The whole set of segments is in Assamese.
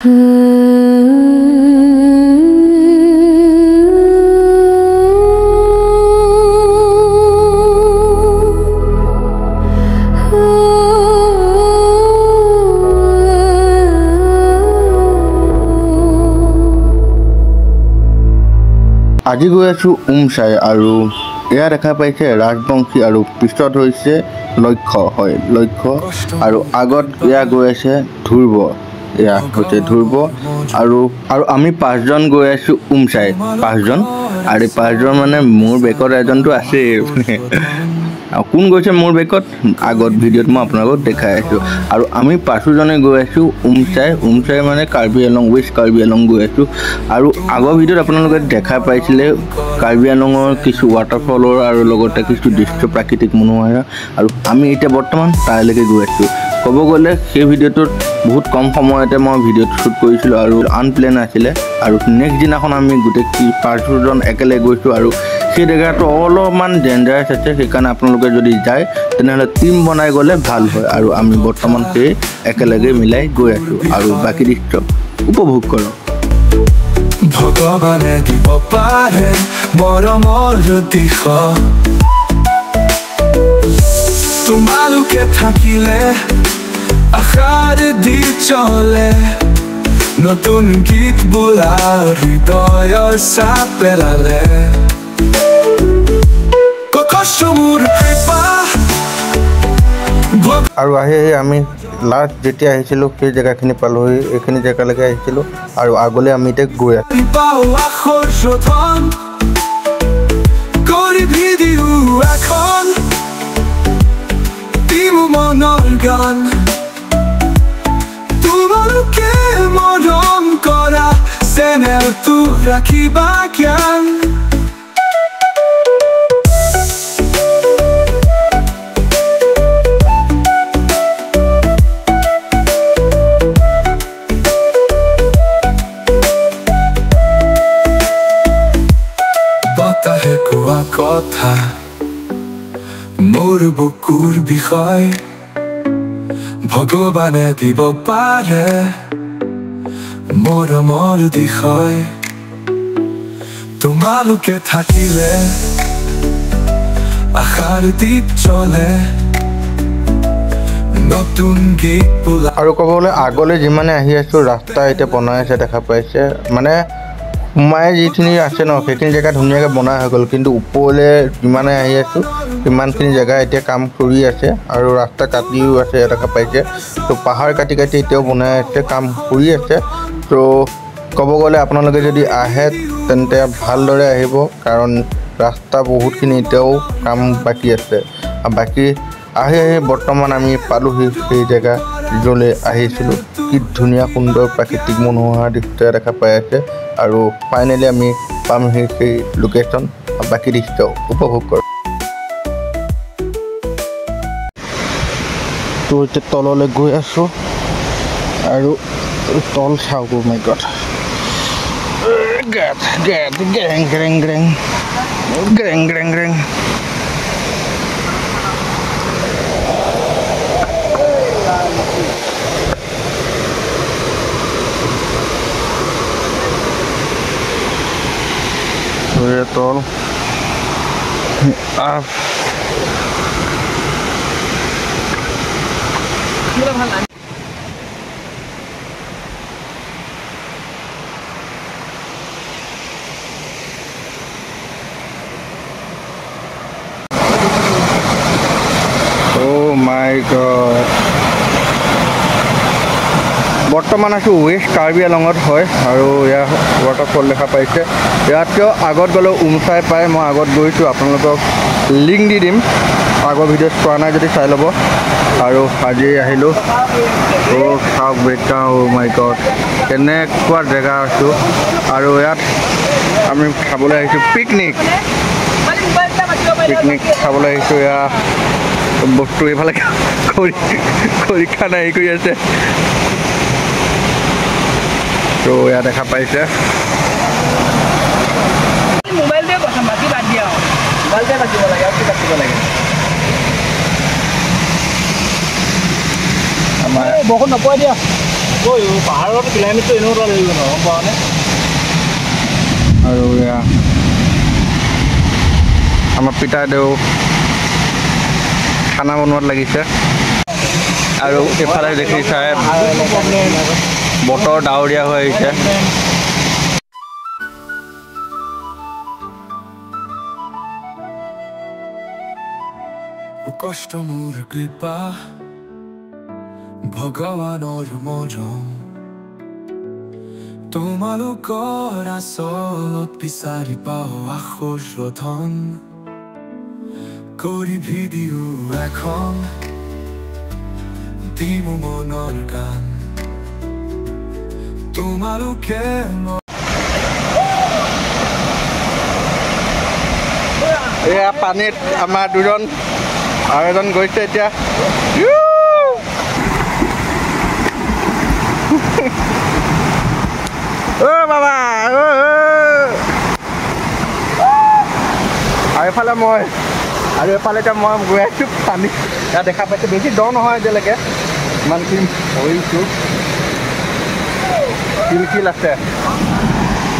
আজি গৈ আছো উমচাই আৰু এয়া দেখা পাইছে ৰাজবংশী আৰু পিছত হৈছে লক্ষ্য হয় লক্ষ্য আৰু আগত এয়া গৈ আছে ধ্ৰুৱ এয়া হৈছে ধ্ৰুৱ আৰু আমি পাঁচজন গৈ আছো উমচাই পাঁচজন আৰু পাঁচজন মানে মোৰ বেকত এজনটো আছে কোন গৈছে মোৰ বেকত আগত ভিডিঅ'ত মই আপোনালোকক দেখাই আছো আৰু আমি পাঁচজনে গৈ আছো উমচাই মানে কাৰ্বি আংলং ৱেষ্ট কাৰ্বি আংলং গৈ আছো আৰু আগৰ ভিডিঅ'ত আপোনালোকে দেখা পাইছিলে কাৰ্বি আংলঙৰ কিছু ৱাটাৰফলৰ আৰু লগতে কিছু দৃশ্য প্ৰাকৃতিক মনোমোহা আৰু আমি এতিয়া বৰ্তমান তাইলৈকে গৈ আছো ক'ব গ'লে সেই ভিডিঅ'টোত বহুত কম সময়তে মই ভিডিঅ'টো শ্বুট কৰিছিলোঁ আৰু আনপ্লেন আছিলে আৰু নেক্সট দিনাখন আমি গোটেই পাঁচজন একেলগে গৈছোঁ আৰু সেই জেগাটো অলপমান ডেঞ্জাৰাছ আছে সেইকাৰণে আপোনালোকে যদি যায় তেনেহ'লে টিম বনাই গ'লে ভাল হয় আৰু আমি বৰ্তমান সেই একেলগে মিলাই গৈ আছোঁ আৰু বাকী দৃশ্য উপভোগ কৰোঁ ভগৱানে দিব পাৰে মৰমৰ দিশ তোমালোকে থাকিলে আশাৰ দি চলে নতুন গীত বোলা হৃদয়ৰ চাপ পেলালে আৰু আহি আমি লাষ্ট যেতিয়া আহিছিলোঁ সেই জেগাখিনি পালোহি এইখিনি জেগালৈকে আহিছিলোঁ আৰু আগলৈ আমি এতিয়া গৈ তোমালোকে মৰম কৰা চেনেলটো ৰাখিবা জ্ঞান বতাহে কোৱা কথা মোৰ বুকুৰ বিষয় ভগৱানে দিব পাৰে মৰমৰ দিশয় তোমালোকে থাকিলে আশাৰ দ্বীপ চলে নতুন গীত বোলা আৰু ক'বলৈ আগলৈ যিমানে আহি আছোঁ ৰাস্তা এতিয়া বনাই আছে দেখা পাইছে মানে সোমাই যিখিনি আছে ন সেইখিনি জেগা ধুনীয়াকৈ বনাই হৈ গ'ল কিন্তু ওপৰলৈ যিমানে আহি আছোঁ সিমানখিনি জেগা এতিয়া কাম কৰি আছে আৰু ৰাস্তা কাটিও আছে দেখা পাইছে তো পাহাৰ কাটি কাটি এতিয়াও বনাই আছে কাম কৰি আছে তো ক'ব গ'লে আপোনালোকে যদি আহে তেন্তে ভালদৰে আহিব কাৰণ ৰাস্তা বহুতখিনি এতিয়াও কাম বাকী আছে আৰু বাকী আহি বৰ্তমান আমি পালোহি সেই জেগা য'লৈ আহিছিলোঁ কি ধুনীয়া সুন্দৰ প্ৰাকৃতিক মনোমোহা দৃশ্য দেখা পাই আছে আৰু ফাইনেলি আমি পামহি সেই লোকেশ্যন বাকী দৃশ্য উপভোগ কৰোঁ তো এতিয়া তললৈ গৈ আছোঁ আৰু তল চাওক মাই গড গ্ৰেং গ্ৰেং গ্ৰেং গ্ৰেং গ্ৰেং গ্ৰেং তল Oh my God বৰ্তমান আছোঁ ৱেষ্ট কাৰ্বি আংলঙত হয় আৰু ইয়াৰ ৱাটাৰফল দেখা পাইছে ইয়াতকৈ আগত গ'লেও উমচাই পায় মই আগত গৈছোঁ আপোনালোকক লিংক দি দিম আগৰ ভিডিঅ'ত চোৱা নাই যদি চাই ল'ব আৰু আজি আহিলোঁ চাওক বেটা মাই গড কেনেকুৱা জেগা আছোঁ আৰু ইয়াত আমি খাবলৈ আহিছোঁ পিকনিক খাবলৈ আহিছোঁ এয়া বস্তু এইফালে খৰিখা নাই হেৰি কৰি আছে তো এয়া দেখা পাইছে বৰষুণ নপৰে দিয়া পাহাৰত ক্লাইমেটটো এনেকুৱা লাগিব ন গম পাওঁ নে আৰু এয়া আমাৰ পিতাদেউ খানা বনোৱাত লাগিছে আৰু এইফালে দেখিছে বতৰ ডাৱৰীয়া হৈ আহিছে কষ্ট মোৰ কৃপা ভগৱানৰ মৰম তোমালোকৰ আচলত বিচাৰি পাওঁ আশীৰ্বাদন কৰি ভিডিঅ এখন দিম মনৰ গান তোমালোকে এয়া পানীত আমাৰ দুজন আৰু এজন গৈছে এতিয়া বাবা আৰু এইফালে মই আৰু এইফালে এতিয়া মই গৈ আছোঁ পানী ইয়াত দেখা পাইছোঁ বেছি দ নহয় এতিয়ালৈকে ইমানখিনি ভৰিছোঁ শিল আছে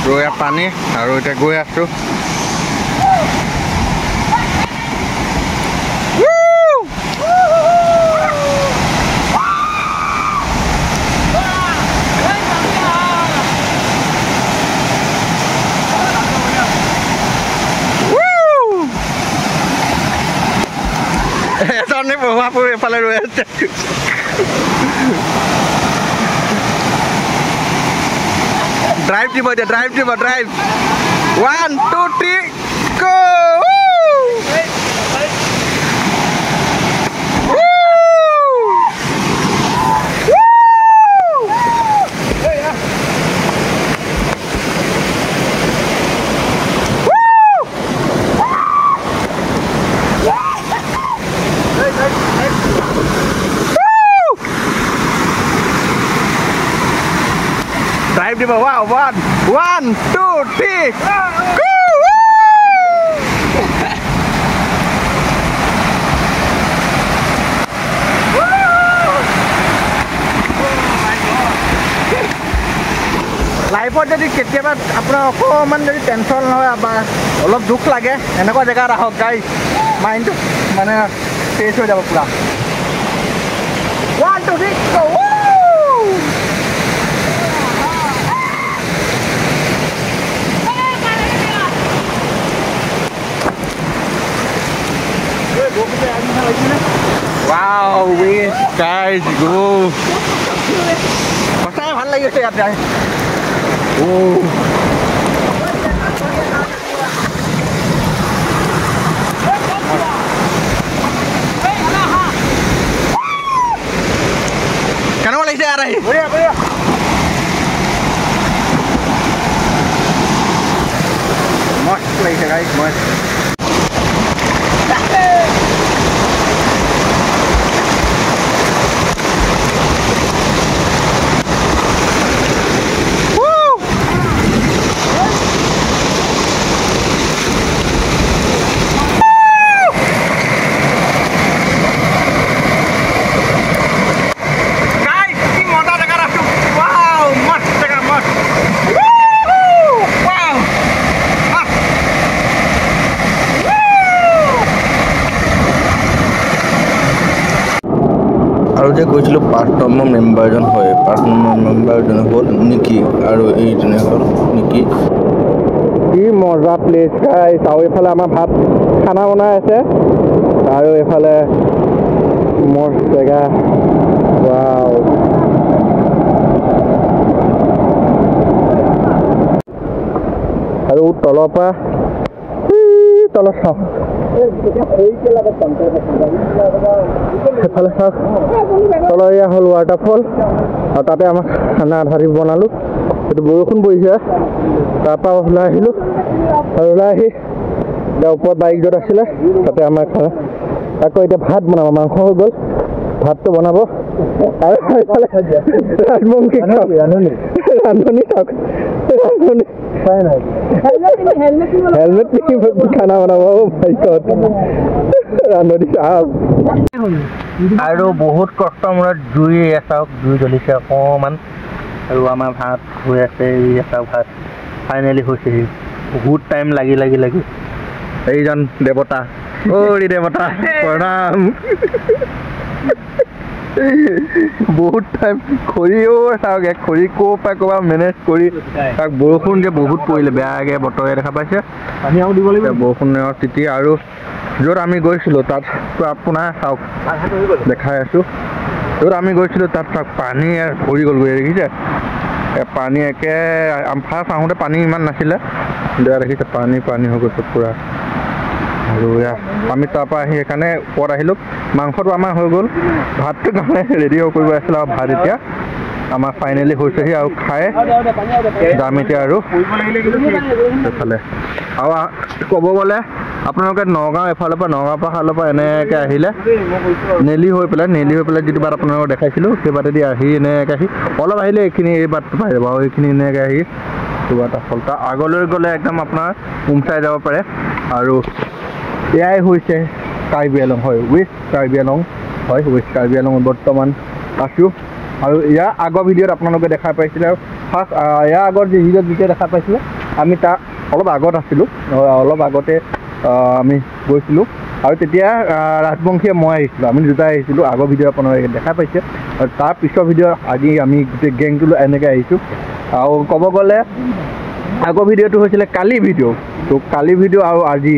আৰু ইয়াত পানী আৰু এতিয়া গৈ আছোঁ এজনে বহুৱাবোৰ এইফালে ৰৈ আছে ড্ৰাইভ দিব এতিয়া ড্ৰাইভ 1 2 3 গো Drive di bawah, 1 2 3 go! লাইফত যদি কেতিয়াবা আপোনাৰ অকণমান যদি টেনশ্যন হয় বা অলপ দুখ লাগে এনেকুৱা জেগাত আহক গাইজ মাইণ্ডটো মানে ফ্ৰেছ হৈ যাব পুৰা 1 2 3 go! Wow, we guys go. Pasal ভাল লাগিছে ইয়াত যাই কেনেকুৱা লাগিছে ইয়াত আহি মস্ত লাগিছে গাইজ মস্ত আৰু যে কৈছিলোঁ 5 নম্বৰ মেম্বাৰজন হয় 5 নম্বৰ মেম্বাৰজন হ'ল নিকি আৰু এইজনে হ'ল নিকি কি মজা প্লেচ গাইজ আৰু এইফালে আমাৰ ভাত খানা বনাই আছে আৰু এইফালে মস্ত জেগা ৱাও আৰু তলৰ পৰা তলত চাওক সেইফালে চাওক তলৰ এয়া হ'ল ৱাটাৰফল আৰু তাতে আমাক খানা ধৰি বনালোঁ সেইটো বৰষুণ পৰিছে তাৰপৰা ওলাই আহিলোঁ আৰু ওলাই আহি এতিয়া ওপৰত বাইক য'ত আছিলে তাতে আমাৰ খানা আকৌ এতিয়া ভাত বনাব মাংস হৈ গ'ল ভাতটো বনাব আৰু এইফালে ৰাজবংশী ৰান্ধনি চাওক ৰান্ধনি হেলমেট পিন্ধি খানা বনাব ভাই ৰান্ধনি চাওক আৰু বহুত কষ্ট মূৰত জুই চাওক জুই জ্বলিছে অকণমান আৰু আমাৰ ভাত হৈ আছে চাওক ভাত ফাইনেলি হৈছেহি বহুত টাইম লাগি এইজন দেৱতা অৰি দেৱতা প্ৰণাম বহুত টাইম খৰিও চাওক খৰি ক'ৰ পৰা মেনেজ কৰি তাক বৰষুণ যে বহুত পৰিলে বেয়াকৈ বতৰে দেখা পাইছে বৰষুণৰ স্থিতি আৰু য'ত আমি গৈছিলোঁ তাত আপোনাৰ চাওক দেখাই আছোঁ য'ত আমি গৈছিলোঁ তাত চাওক পানী ভৰি গ'লগৈ দেখিছে পানী একে ফাৰ্ষ্ট আহোঁতে পানী ইমান নাছিলে বেয়া দেখিছে পানী হৈ গৈছে পূৰা আৰু আমি তাৰপৰা আহি সেইকাৰণে ওপৰত আহিলোঁ মাংসটো আমাৰ হৈ গ'ল ভাতটো কাৰণে ৰেডি কৰিব আছিলে আৰু ভাত এতিয়া আমাৰ ফাইনেলি হৈছেহি আৰু খাই যাম এতিয়া আৰু এইফালে আৰু ক'ব গ'লে আপোনালোকে নগাঁও এফালৰ পৰা এনেকৈ আহিলে নেলি হৈ পেলাই যিটো বাট আপোনালোকক দেখাইছিলোঁ সেই বাটেদি আহি এনেকৈ আহি অলপ আহিলে এই বাটটো পাই যাব আৰু এইখিনি এনেকৈ আহি কিবা এটা ফল তাৰ আগলৈ গ'লে একদম আপোনাৰ উমচাই যাব পাৰে আৰু এয়াই হৈছে কাৰ্বি আংলং হয় ৱেষ্ট কাৰ্বি আংলঙত বৰ্তমান আছোঁ আৰু ইয়াৰ আগৰ ভিডিঅ'ত আপোনালোকে দেখা পাইছিলে ফাৰ্ষ্ট ইয়াৰ আগত যে ভিডিঅ'ত যেতিয়া দেখা পাইছিলে আমি তাৰ অলপ আগত আছিলোঁ অলপ আগতে আমি গৈছিলোঁ আৰু তেতিয়া ৰাজবংশীয়ে মই আহিছিলোঁ আমি দুটাই আহিছিলোঁ আগৰ ভিডিঅ' আপোনালোকে দেখা পাইছে আৰু তাৰ পিছৰ ভিডিঅ' আজি আমি গোটেই গেংটো এনেকৈ আহিছোঁ আৰু ক'ব গ'লে আগৰ ভিডিঅ'টো হৈছিলে কালি ভিডিঅ' তো কালি ভিডিঅ' আৰু আজি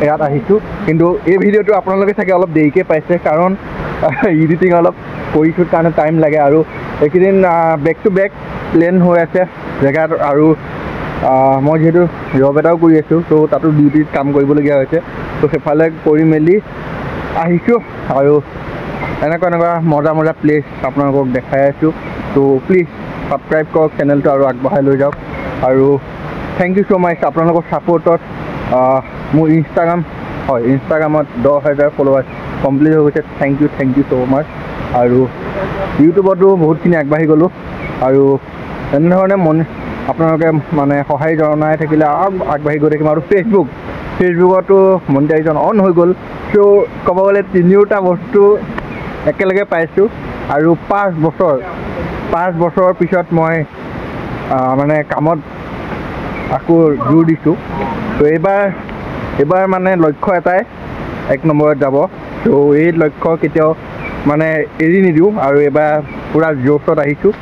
ইয়াত আহিছোঁ কিন্তু এই ভিডিঅ'টো আপোনালোকে চাগে অলপ দেৰিকৈ পাইছে কাৰণ এডিটিং অলপ কৰিছোঁ কাৰণে টাইম লাগে আৰু এইকেইদিন বেক টু বেক প্লেন হৈ আছে জেগাত আৰু মই যিহেতু জব এটাও কৰি আছোঁ ত' তাতো ডিউটিত কাম কৰিবলগীয়া হৈছে ত' সেইফালে কৰি মেলি আহিছোঁ আৰু এনেকুৱা মজা প্লেচ আপোনালোকক দেখাই আছোঁ ত' প্লিজ ছাবস্ক্ৰাইব কৰক চেনেলটো আৰু আগবঢ়াই লৈ যাওক আৰু থেংক ইউ ছ' মাছ আপোনালোকৰ ছাপোৰ্টত মোৰ ইনষ্টাগ্ৰামত 10,000 ফলোৱাৰ্ছ কমপ্লিট হৈ গৈছে থেংক ইউ ছ' মাছ আৰু ইউটিউবতো বহুতখিনি আগবাঢ়ি গ'লোঁ আৰু এনেধৰণে আপোনালোকে মানে সহায় জনাই থাকিলে আৰু আগবাঢ়ি গৈ থাকিম আৰু ফেচবুকতো মনিটাইজেশ্যন অন হৈ গ'ল চ' ক'ব গ'লে তিনিওটা বস্তু একেলগে পাইছোঁ আৰু 5 বছৰৰ পিছত মই মানে কামত আকৌ জোৰ দিছোঁ ত' এইবাৰ মানে লক্ষ্য এটাই 1 নম্বৰত যাব ত' এই লক্ষ্য কেতিয়াও মানে এৰি নিদিওঁ আৰু এইবাৰ পূৰা জোৰত আহিছোঁ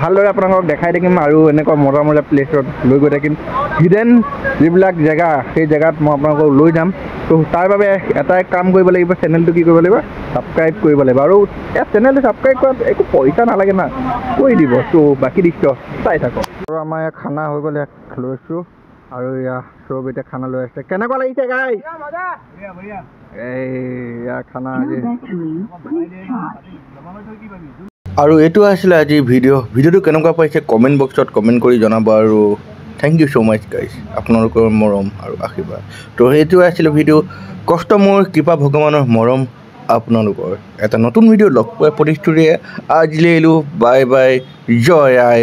ভালদৰে আপোনালোকক দেখাই থাকিম আৰু এনেকুৱা মজা প্লেচত লৈ গৈ থাকিম হিডেন যিবিলাক জেগা সেই জেগাত মই আপোনালোকক লৈ যাম ত' তাৰ বাবে এটাই কাম কৰিব লাগিব চেনেলটো কি কৰিব লাগিব ছাবস্ক্ৰাইব কৰিব লাগিব আৰু এই চেনেলটো ছাবস্ক্ৰাইব কৰাত একো পইচা নালাগে না কৰি দিব ত' বাকী দৃশ্য চাই থাকক আৰু আমাৰ ইয়াত খানা হৈ গ'ল ইয়াত লৈছোঁ আৰু চব এতিয়া খানা লৈ আছে কেনেকুৱা লাগিছে গাই ইয়াৰ খানা আজি আৰু এইটো আছিলে আজি ভিডিঅ'টো কেনেকুৱা পাইছে কমেণ্ট বক্সত কমেণ্ট কৰি জনাব আৰু thank you so' much guys আপোনালোকৰ মৰম আৰু আশীৰ্বাদ তো সেইটোৱে আছিলে ভিডিঅ' কষ্ট মোৰ কৃপা ভগৱানৰ মৰম আপোনালোকৰ এটা নতুন ভিডিঅ' লগ পোৱাৰ প্ৰতিশ্ৰুতিৰে আজিলৈ এলো বাই বাই জয় আই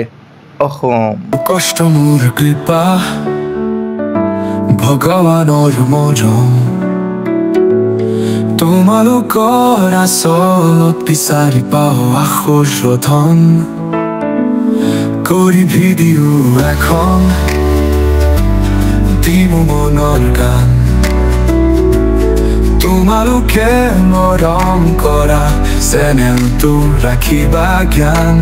অসম কষ্ট মোৰ কৃপা ভগৱানৰ মৰম তোমালোকৰ আচলত বিচাৰি পাওঁ আশীৰ্বাদ কৰি ভিডিঅ' এখন দিম মনৰ গান তোমালোকে মৰম কৰা চেনেলটো ৰাখিবা জ্ঞান